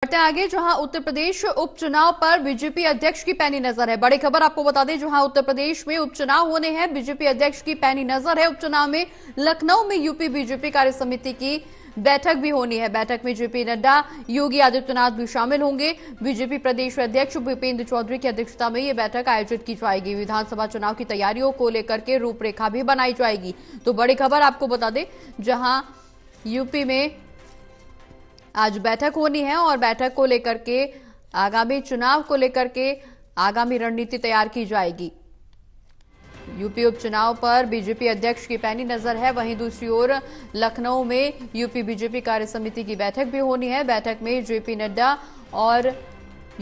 बढ़ते हैं आगे, जहां उत्तर प्रदेश उपचुनाव पर बीजेपी अध्यक्ष की पैनी नजर है। बड़ी खबर आपको बता दें, जहां उत्तर प्रदेश में उपचुनाव होने हैं, बीजेपी अध्यक्ष की पैनी नजर है। उपचुनाव में लखनऊ में यूपी बीजेपी कार्य समिति की बैठक भी होनी है। बैठक में जेपी नड्डा, योगी आदित्यनाथ भी शामिल होंगे। बीजेपी प्रदेश अध्यक्ष भूपेंद्र चौधरी की अध्यक्षता में यह बैठक आयोजित की जाएगी। विधानसभा चुनाव की तैयारियों को लेकर के रूपरेखा भी बनाई जाएगी। तो बड़ी खबर आपको बता दें, जहां यूपी में आज बैठक होनी है और बैठक को लेकर के आगामी चुनाव को लेकर के आगामी रणनीति तैयार की जाएगी। यूपी उपचुनाव पर बीजेपी अध्यक्ष की पैनी नजर है। वहीं दूसरी ओर लखनऊ में यूपी बीजेपी कार्य समिति की बैठक भी होनी है। बैठक में जेपी नड्डा और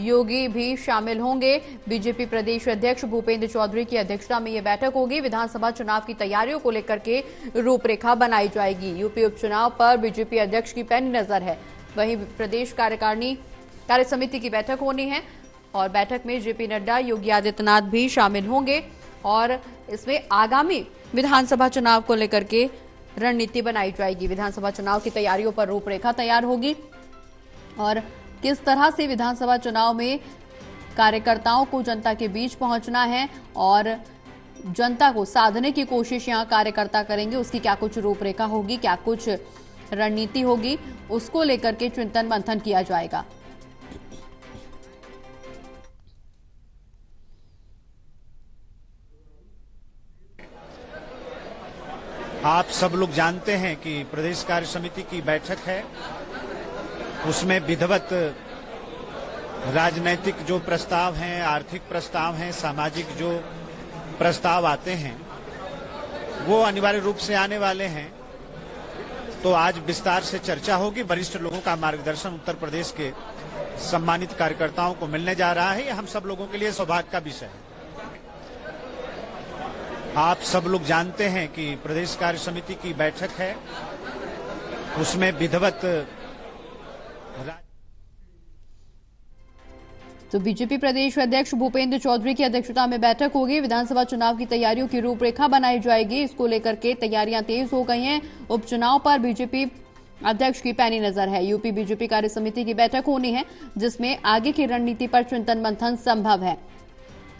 योगी भी शामिल होंगे। बीजेपी प्रदेश अध्यक्ष भूपेंद्र चौधरी की अध्यक्षता में यह बैठक होगी। विधानसभा चुनाव की तैयारियों को लेकर के रूपरेखा बनाई जाएगी। यूपी उपचुनाव पर बीजेपी अध्यक्ष की पैनी नजर है। वहीं प्रदेश कार्यकारिणी कार्य समिति की बैठक होनी है और बैठक में जेपी नड्डा, योगी आदित्यनाथ भी शामिल होंगे और इसमें आगामी विधानसभा चुनाव को लेकर के रणनीति बनाई जाएगी। विधानसभा चुनाव की तैयारियों पर रूपरेखा तैयार होगी और किस तरह से विधानसभा चुनाव में कार्यकर्ताओं को जनता के बीच पहुंचना है और जनता को साधने की कोशिश यहां कार्यकर्ता करेंगे, उसकी क्या कुछ रूपरेखा होगी, क्या कुछ रणनीति होगी, उसको लेकर के चिंतन मंथन किया जाएगा। आप सब लोग जानते हैं कि प्रदेश कार्य समिति की बैठक है, उसमें विधिवत राजनैतिक जो प्रस्ताव हैं, आर्थिक प्रस्ताव हैं, सामाजिक जो प्रस्ताव आते हैं वो अनिवार्य रूप से आने वाले हैं। तो आज विस्तार से चर्चा होगी। वरिष्ठ लोगों का मार्गदर्शन उत्तर प्रदेश के सम्मानित कार्यकर्ताओं को मिलने जा रहा है। यह हम सब लोगों के लिए सौभाग्य का विषय है। आप सब लोग जानते हैं कि प्रदेश कार्य समिति की बैठक है, उसमें विधिवत तो बीजेपी प्रदेश अध्यक्ष भूपेंद्र चौधरी की अध्यक्षता में बैठक होगी। विधानसभा चुनाव की तैयारियों की रूपरेखा बनाई जाएगी। इसको लेकर के तैयारियां तेज हो गई हैं। उपचुनाव पर बीजेपी अध्यक्ष की पैनी नजर है। यूपी बीजेपी कार्य समिति की बैठक होनी है, जिसमें आगे की रणनीति पर चिंतन मंथन संभव है।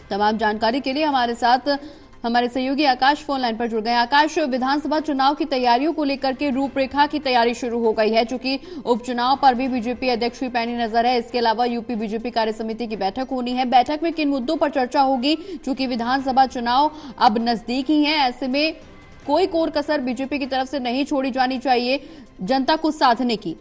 तमाम जानकारी के लिए हमारे साथ हमारे सहयोगी आकाश फोन लाइन पर जुड़ गए। आकाश, विधानसभा चुनाव की तैयारियों को लेकर के रूपरेखा की तैयारी शुरू हो गई है, चूंकि उपचुनाव पर भी बीजेपी अध्यक्ष की पैनी नजर है। इसके अलावा यूपी बीजेपी कार्य समिति की बैठक होनी है। बैठक में किन मुद्दों पर चर्चा होगी, चूंकि विधानसभा चुनाव अब नजदीक ही है, ऐसे में कोई कोर कसर बीजेपी की तरफ से नहीं छोड़ी जानी चाहिए जनता को साधने की।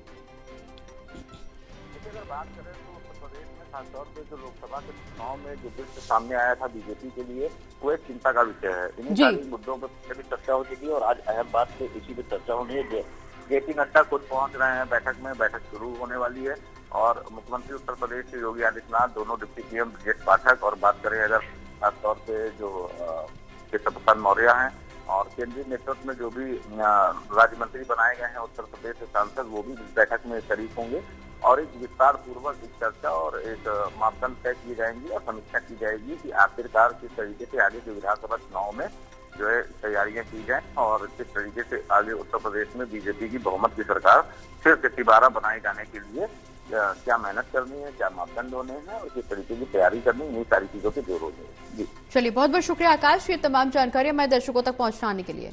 खासतौर पे जो लोकसभा के चुनाव में जो दृश्य सामने आया था बीजेपी के लिए, वो एक चिंता का विषय है। इन्हीं सारी मुद्दों पर भी चर्चा हो चुकी है और आज अहम बात पे इसी पे चर्चा होनी है। जेपी नड्डा खुद पहुंच रहे हैं बैठक में, बैठक शुरू होने वाली है और मुख्यमंत्री उत्तर प्रदेश योगी आदित्यनाथ, दोनों डिप्टी सीएम ब्रजेश पाठक और बात करें अगर खासतौर पे जो केशव प्रसाद मौर्य हैं और केंद्रीय नेतृत्व में जो भी राज्य मंत्री बनाए गए हैं उत्तर प्रदेश के सांसद, वो भी बैठक में शरीक होंगे और एक विस्तार पूर्वक एक चर्चा और एक मापदंड तय किए जाएंगी और समीक्षा की जाएगी कि आखिरकार किस तरीके से आगे के विधानसभा चुनाव में जो है तैयारियां की जाएं और किस तरीके से आगे उत्तर प्रदेश में बीजेपी की बहुमत की सरकार फिर से दोबारा बनाए जाने के लिए क्या मेहनत करनी है, क्या मापदंड होने हैं और किस तरीके की तैयारी करनी है, ये सारी चीजों पे जोर होनी है। जी चलिए, बहुत बहुत शुक्रिया आकाश, ये तमाम जानकारी हमारे दर्शकों तक पहुंचाने के लिए।